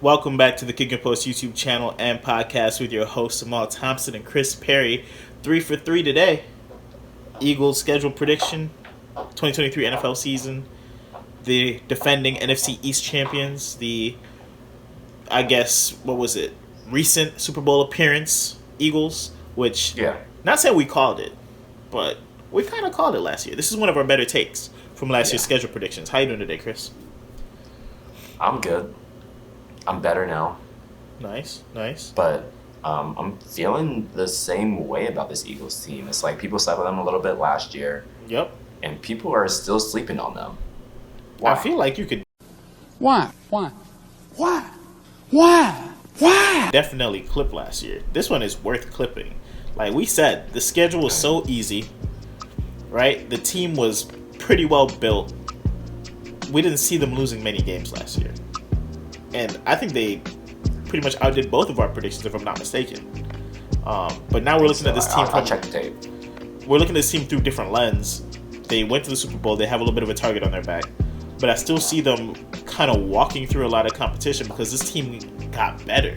Welcome back to the KickNPost YouTube channel and podcast with your hosts Amal Thompson and Chris Perry. 3 for 3 today. Eagles schedule prediction, 2023 NFL season, the defending NFC East champions, recent Super Bowl appearance, Eagles, which, not saying we called it, but we kind of called it last year. This is one of our better takes from last year's schedule predictions. How you doing today, Chris? I'm good. I'm better now. Nice. But I'm feeling the same way about this Eagles team. It's like people slept on them a little bit last year. Yep. And people are still sleeping on them. Why? I feel like you could... Why? Definitely clip last year. This one is worth clipping. Like we said, the schedule was so easy, right? The team was pretty well built. We didn't see them losing many games last year. And I think they pretty much outdid both of our predictions, if I'm not mistaken. But now we're looking at this team I'll check the tape. We're looking at this team through different lens. They went to the Super Bowl. They have a little bit of a target on their back. But I still see them kind of walking through a lot of competition because this team got better.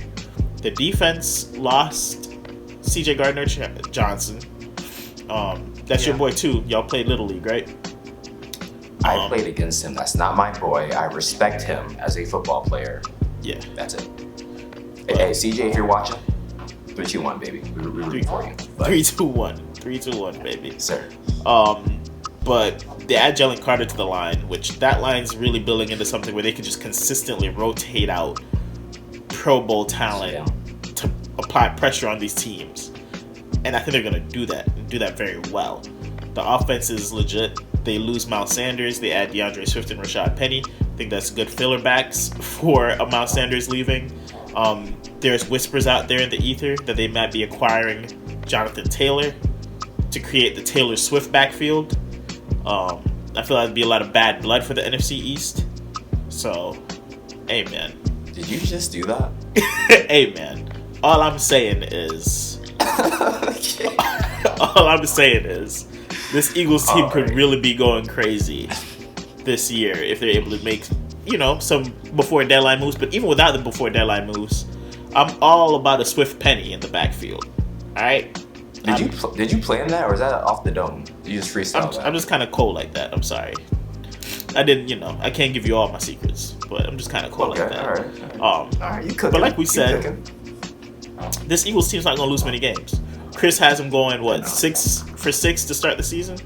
The defense lost C.J. Gardner-Johnson. That's your boy, too. Y'all played Little League, right? I played against him. That's not my boy. I respect him as a football player. Yeah. That's it. Hey, CJ, if you're watching, 3-2-1, baby. We're rooting for you. 3-2-1. 3-2-1, baby. Sir. But they add Jalen Carter to the line, which that line's really building into something where they can just consistently rotate out Pro Bowl talent to apply pressure on these teams. And I think they're going to do that, and do that very well. The offense is legit. They lose Miles Sanders. They add DeAndre Swift and Rashad Penny. I think that's good filler backs for Miles Sanders leaving. There's whispers out there in the ether that they might be acquiring Jonathan Taylor to create the Taylor Swift backfield. I feel like there'd be a lot of bad blood for the NFC East. So, hey, man. Did you just do that? Hey, man. All I'm saying is... All I'm saying is... This Eagles team could really be going crazy this year if they're able to make, some before deadline moves. But even without the before deadline moves, I'm all about a Swift Penny in the backfield. All right. Did you plan that, or is that off the dome? Did you just freestyle that? I'm just kind of cold like that. I'm sorry. I didn't. I can't give you all my secrets, but I'm just kind of cold like that. All right. You cooking. But like we said, this Eagles team's not going to lose many games. Chris has them going, 6 for 6 to start the season?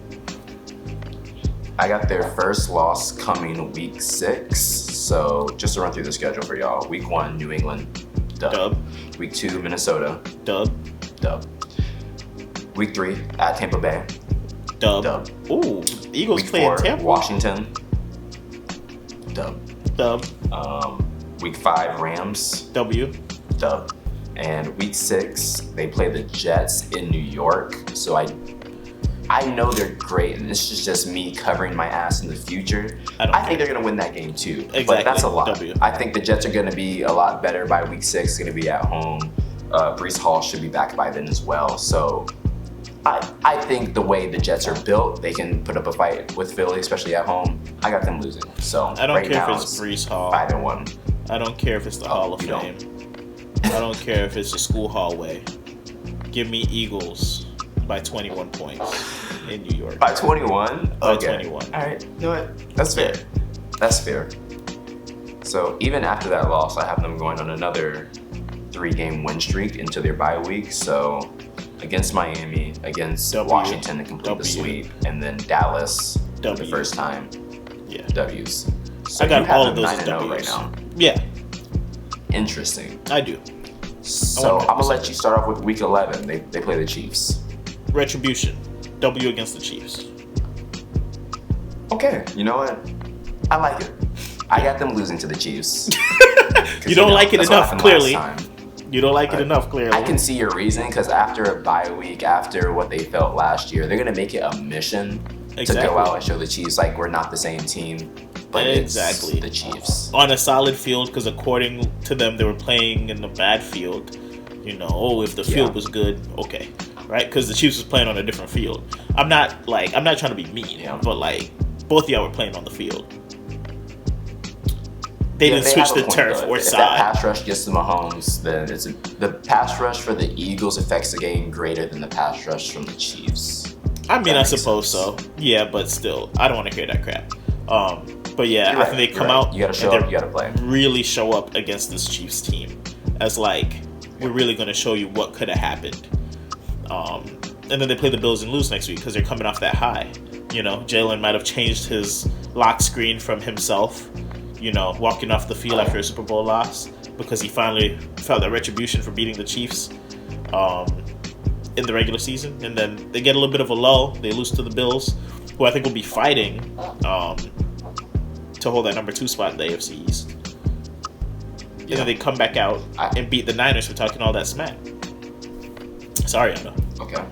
I got their first loss coming week 6. So just to run through the schedule for y'all. Week 1, New England. Dub. Week 2, Minnesota. Dub. Week 3, at Tampa Bay. Dub. Ooh, Eagles Week playing 4, Tampa. Washington. Dub. Week 5, Rams. W. Dub. And week 6, they play the Jets in New York. So I know they're great, and this is just me covering my ass in the future. I think they're going to win that game too. Exactly. But that's a lot. W. I think the Jets are going to be a lot better by week 6. Going to be at home. Breece Hall should be back by then as well. So I think the way the Jets are built, they can put up a fight with Philly, especially at home. I got them losing. So I don't right care now, if it's Breece Hall. 5-1. I don't care if it's the Hall of Fame. I don't care if it's the school hallway. Give me Eagles by 21 points in New York. By 21? By okay. 21. All right. You know what? That's fair. That's fair. So even after that loss, I have them going on another 3-game win streak into their bye week. So against Miami, against Washington to complete the sweep, and then Dallas for the first time. Yeah. W's. So I got all of those as W's W's. right now. Yeah. Interesting. I do. So I'm going to let you start off with week 11. They play the Chiefs. Retribution. W against the Chiefs. Okay. You know what? I like it. I got them losing to the Chiefs. You don't like it enough, clearly. You don't like it enough, clearly. I can see your reasoning, because after a bye week, after what they felt last year, they're going to make it a mission to go out and show the Chiefs, like, we're not the same team. But it's the Chiefs. On a solid field, because according to them, they were playing in a bad field. If the field was good, okay. Right? Because the Chiefs was playing on a different field. I'm not trying to be mean, but both of y'all were playing on the field. They didn't switch have a the point, turf though. or If side. that pass rush gets to Mahomes, then the pass rush for the Eagles affects the game greater than the pass rush from the Chiefs. I mean, I That makes suppose sense. so. Yeah, but still, I don't want to hear that crap. But yeah, You're I think they come out. You gotta show and up. You gotta play. really show up against this Chiefs team as like, we're really going to show you what could have happened. And then they play the Bills and lose next week because they're coming off that high. You know, Jalen might have changed his lock screen from himself, you know, walking off the field after a Super Bowl loss because he finally felt that retribution for beating the Chiefs in the regular season. And then they get a little bit of a lull. They lose to the Bills, who I think will be fighting to hold that number 2 spot in the AFC East. And then they come back out and beat the Niners for talking all that smack. Sorry, I know. Okay.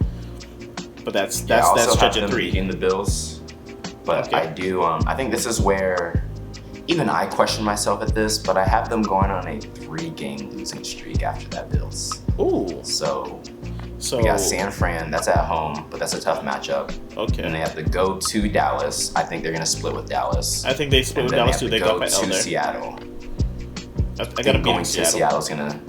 But that's also stretch have of them 3. beating the Bills, but Okay. I do. I think this is where even I question myself at this, but I have them going on a 3-game losing streak after that Bills. Ooh. So So we got San Fran. That's at home, but that's a tough matchup. Okay. And they have to go to Dallas. I think they're gonna split with Dallas. I think they split And with then Dallas too. They They have got to by go L to there. Seattle. I gotta think beat going to Seattle. Seattle's gonna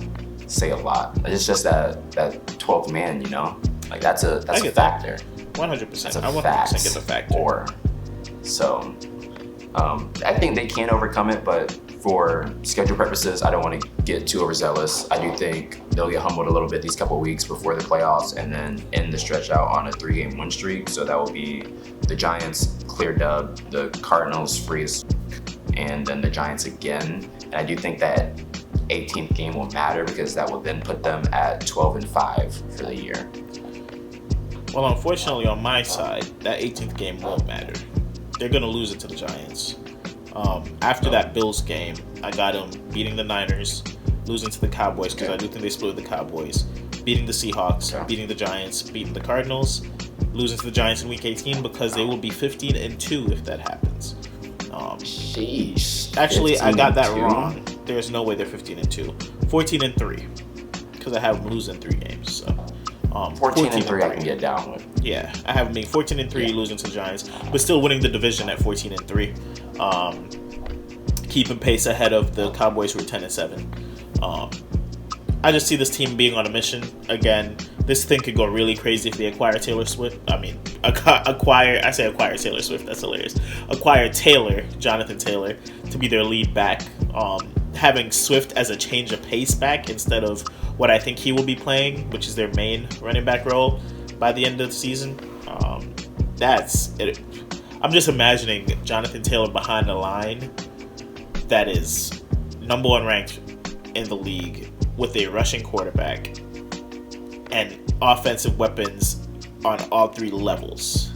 say a lot. It's just that 12th man, you know, like that's a factor. 100%. That's a I 100% fact. get the factor. Or so, I think they can overcome it, but for schedule purposes, I don't want to get too overzealous. I do think they'll get humbled a little bit these couple weeks before the playoffs, and then end the stretch out on a 3-game win streak. So that will be the Giants clear dub, the Cardinals freeze, and then the Giants again. And I do think that 18th game will matter because that will then put them at 12-5 for the year. Well, unfortunately, on my side, that 18th game won't matter. They're gonna lose it to the Giants. After that Bills game, I got them beating the Niners, losing to the Cowboys because I do think they split with the Cowboys, beating the Seahawks, beating the Giants, beating the Cardinals, losing to the Giants in Week 18 because they will be 15-2 if that happens. Sheesh. Actually, I got that 15-2? wrong. There's no way they're 15-2. 14-3 because I have them losing 3 games. So 14-3 I can get down with. Yeah, I have them being 14-3, losing to the Giants, but still winning the division at 14-3, keeping pace ahead of the Cowboys who are 10-7. I just see this team being on a mission again. This thing could go really crazy if they acquire Taylor Swift. I mean, acquire Taylor Swift. That's hilarious. Acquire Jonathan Taylor, to be their lead back. Having Swift as a change of pace back instead of what I think he will be playing, which is their main running back role by the end of the season. That's it. I'm just imagining Jonathan Taylor behind a line that is number 1 ranked in the league with a rushing quarterback and offensive weapons on all 3 levels.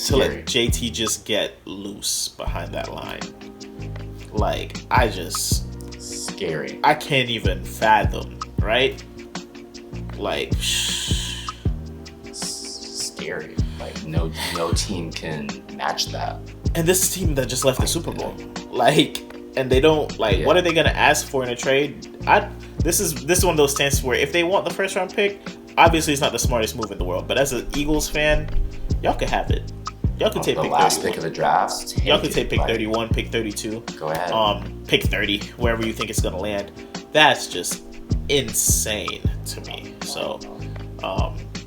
To let JT just get loose behind that line. Like, Scary. I can't even fathom, right? Like, Scary. Like, no team can match that. and this team that just left the Super Bowl, like, and they don't what are they gonna ask for in a trade? This is one of those stances where if they want the 1st round pick, obviously it's not the smartest move in the world, but as an Eagles fan, y'all could have it. Y'all could take the pick last 31. pick of the draft. Y'all could take pick 31, pick 32. Go ahead. Pick 30, wherever you think it's gonna land. That's just insane to me. So,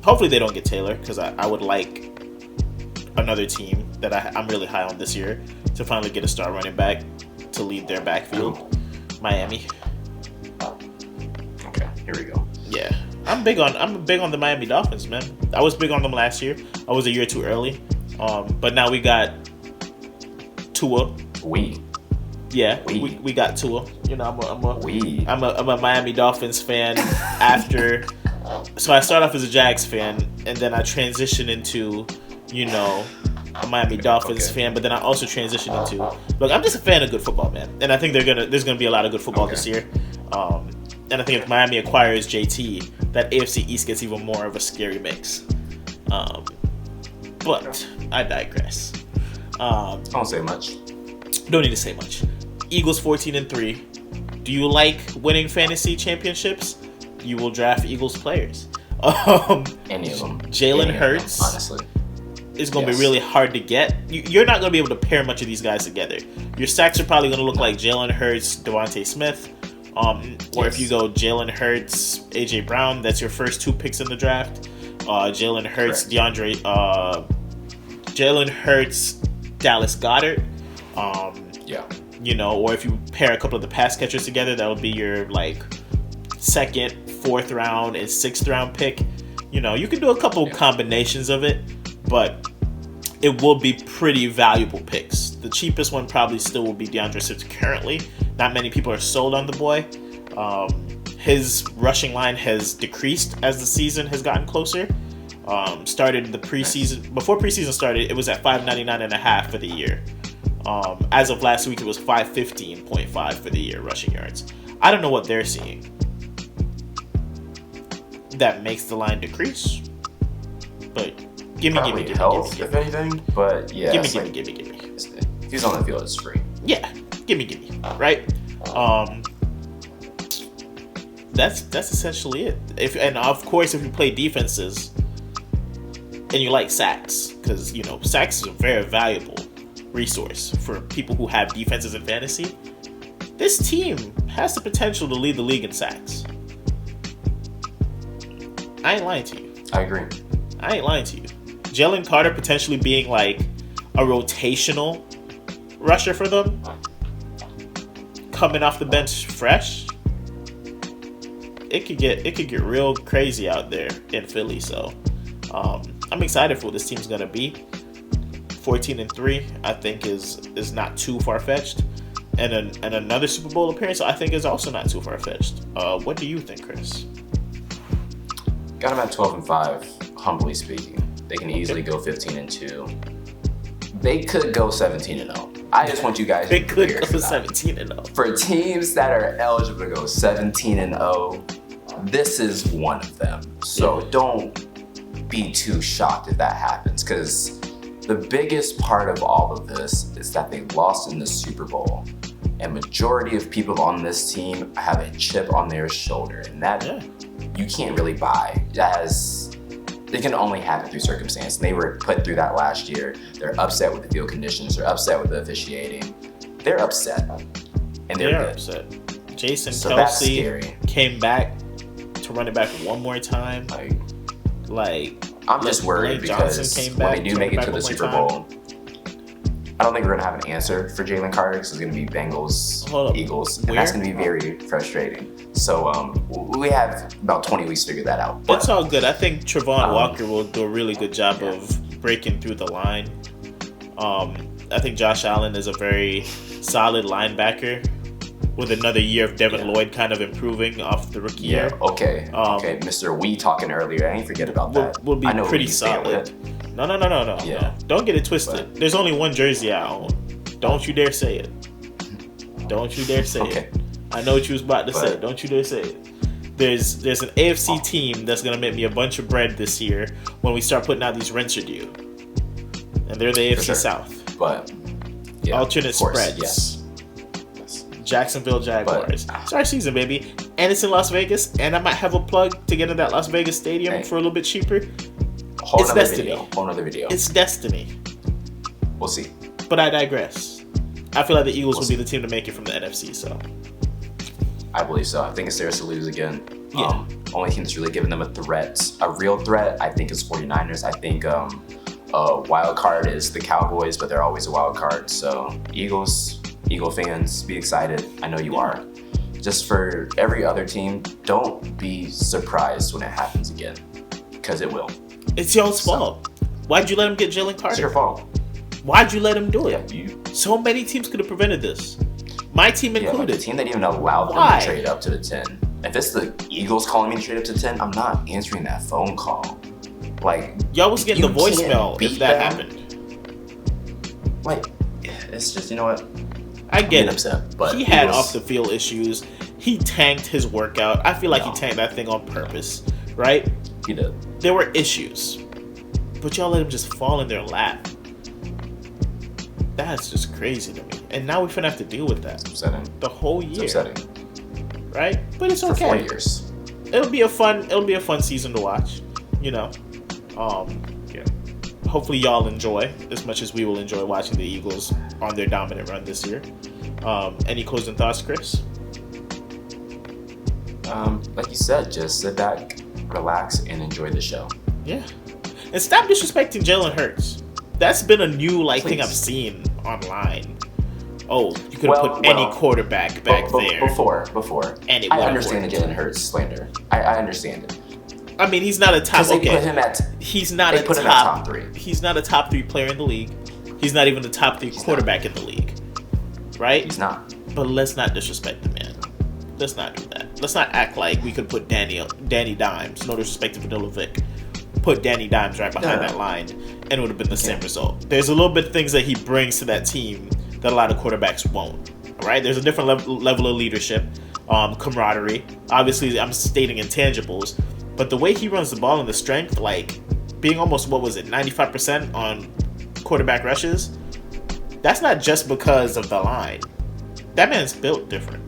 hopefully they don't get Taylor, because I would like another team that I'm really high on this year to finally get a star running back to lead their backfield. Miami. Okay, here we go. Yeah, I'm big on the Miami Dolphins, man. I was big on them last year. I was a year too early. But now we got Tua. We got Tua. You know, I'm a Miami Dolphins fan after. So I start off as a Jags fan, and then I transition into, you know, a Miami Dolphins fan. But then I also transition into, look, I'm just a fan of good football, man. And I think there's gonna be a lot of good football this year. And I think if Miami acquires JT, that AFC East gets even more of a scary mix. But I digress. Don't say much. Don't need to say much. Eagles 14-3. Do you like winning fantasy championships? You will draft Eagles players. Any of them. Jalen Hurts. Honestly. is going to be really hard to get. You're not going to be able to pair much of these guys together. Your stacks are probably going to look like Jalen Hurts, Devontae Smith, or if you go Jalen Hurts, AJ Brown, that's your first 2 picks in the draft. Jalen Hurts, Jalen Hurts, Dallas Goedert. Or if you pair a couple of the pass catchers together, that would be your like 2nd, 4th round, and 6th round pick. You can do a couple combinations of it, but it will be pretty valuable picks. The cheapest one probably still will be DeAndre Swift currently. Not many people are sold on the boy. His rushing line has decreased as the season has gotten closer. Started the preseason, before preseason started, it was at 599.5 for the year. As of last week, it was 515.5 for the year rushing yards. I don't know what they're seeing that makes the line decrease, but give me. If anything. But yeah, give me. If he's on the field, it's free. Yeah, give me. Right. That's essentially it. And of course, if you play defenses and you like sacks, because sacks is a very valuable resource for people who have defenses in fantasy. This team has the potential to lead the league in sacks. I ain't lying to you. I agree. I ain't lying to you. Jalen Carter potentially being like a rotational rusher for them, coming off the bench fresh, it could get real crazy out there in Philly. So I'm excited for what this team's gonna be. 14-3, I think is not too far fetched, and another Super Bowl appearance I think is also not too far fetched. What do you think, Chris? Got them at 12-5. Humbly speaking, they can easily go 15-2. They could go 17-0. I just want you guys. They could go 17-0. For teams that are eligible to go 17-0, this is one of them. So don't be too shocked if that happens, because the biggest part of all of this is that they lost in the Super Bowl, and majority of people on this team have a chip on their shoulder, and that you can't really buy, as it can only happen through circumstance. And they were put through that last year. They're upset with the field conditions. They're upset with the officiating. They're upset, and they're upset. Jason Kelce came back to run it back one more time. Like I'm just worried because when they do make it to the Super Bowl, I don't think we're going to have an answer for Jalen Carter, because it's going to be Bengals, Eagles, and that's going to be very frustrating. So we have about 20 weeks to figure that out. But it's all good. I think Travon Walker will do a really good job of breaking through the line. I think Josh Allen is a very solid linebacker with another year of Devin Lloyd kind of improving off the rookie year. Okay, Mr. We talking earlier. I ain't forget about that. Will be pretty solid. No. Yeah. Don't get it twisted. There's only one jersey I own. Don't you dare say it. Don't you dare say it. I know what you was about to say. Don't you dare say it. There's an AFC team that's gonna make me a bunch of bread this year when we start putting out these rents are due, and they're the AFC South. But alternate spreads. Yes. Jacksonville Jaguars. It's our season, baby, and it's in Las Vegas, and I might have a plug to get in that Las Vegas stadium for a little bit cheaper. Whole another video. It's destiny. We'll see. But I digress. I feel like the Eagles will be the team to make it from the NFC. So I believe so. I think it's theirs to lose again. Only team that's really giving them a real threat, I think, is 49ers. I think wild card is the Cowboys, but they're always a wild card. So Eagle fans, be excited. I know you are. Just for every other team, don't be surprised when it happens again, because it will. It's y'all's fault. Why'd you let him get Jalen Carter? It's your fault. Why'd you let him do it? Yeah, so many teams could have prevented this. My team included. Like the team that even allowed them to trade up to the 10. If it's the Eagles calling me to trade up to 10, I'm not answering that phone call. Like, y'all was getting the voicemail if that happened. Like, it's just, you know what? I get it. Upset, but he had off the field issues. He tanked his workout. I feel like he tanked that thing on purpose, right? He did. There were issues, but y'all let him just fall in their lap. That's just crazy to me. And now we're gonna have to deal with that. It's upsetting. The whole year. It's upsetting. Right? But it's okay. For 4 years. It'll be a fun season to watch. You know. hopefully y'all enjoy as much as we will enjoy watching the Eagles on their dominant run this year. Any closing thoughts, Chris? Like you said, just sit back, relax, and enjoy the show. Yeah. And stop disrespecting Jalen Hurts. That's been a new thing I've seen online. Oh, you could have put any quarterback back there. Before. And it I understand the Jalen Hurts slander. I understand it. I mean, he's not a top. They put him at. He's not they a put top, him at top 3. He's not a top 3 player in the league. He's not even a top 3 quarterback in the league. Right? He's not. But let's not disrespect the man. Let's not do that. Let's not act like we could put Danny Dimes, no disrespect to Vanilla Vic, put Danny Dimes right behind that line, and it would have been the same result. There's a little bit of things that he brings to that team that a lot of quarterbacks won't. Right? There's a different level of leadership, camaraderie. Obviously, I'm stating intangibles, but the way he runs the ball and the strength, like being almost 95% on quarterback rushes, that's not just because of the line. That man's built different.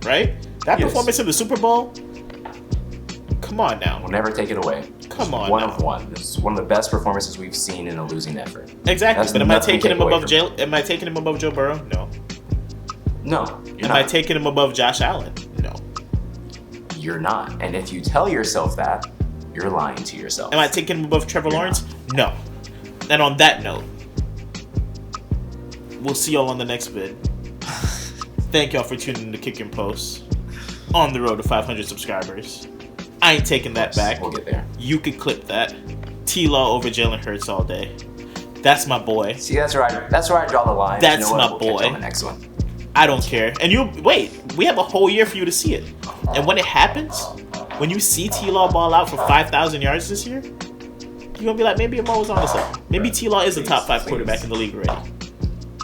Right? That performance in the Super Bowl? Come on now. We'll never take it away. Come on. One of one. It's one of the best performances we've seen in a losing effort. Exactly. But am I taking him above Joe Burrow? No. No. Am I taking him above Josh Allen? No. You're not. And if you tell yourself that, you're lying to yourself. Am I taking him above Trevor Lawrence? No. And on that note, we'll see y'all on the next vid. Thank y'all for tuning in to KickNPost on the road to 500 subscribers. I ain't taking that back. We'll get there. You could clip that. T-Law over Jalen Hurts all day. That's my boy. See, that's where I draw the line. That's my boy. We'll catch on the next one. I don't care. And we have a whole year for you to see it. And when it happens, when you see T-Law ball out for 5,000 yards this year, you're gonna be like, maybe Mo was on something. Maybe T-Law is a top 5 quarterback in the league already.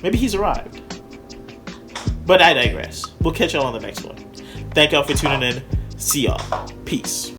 Maybe he's arrived. But I digress. We'll catch y'all on the next one. Thank y'all for tuning in. See y'all. Peace.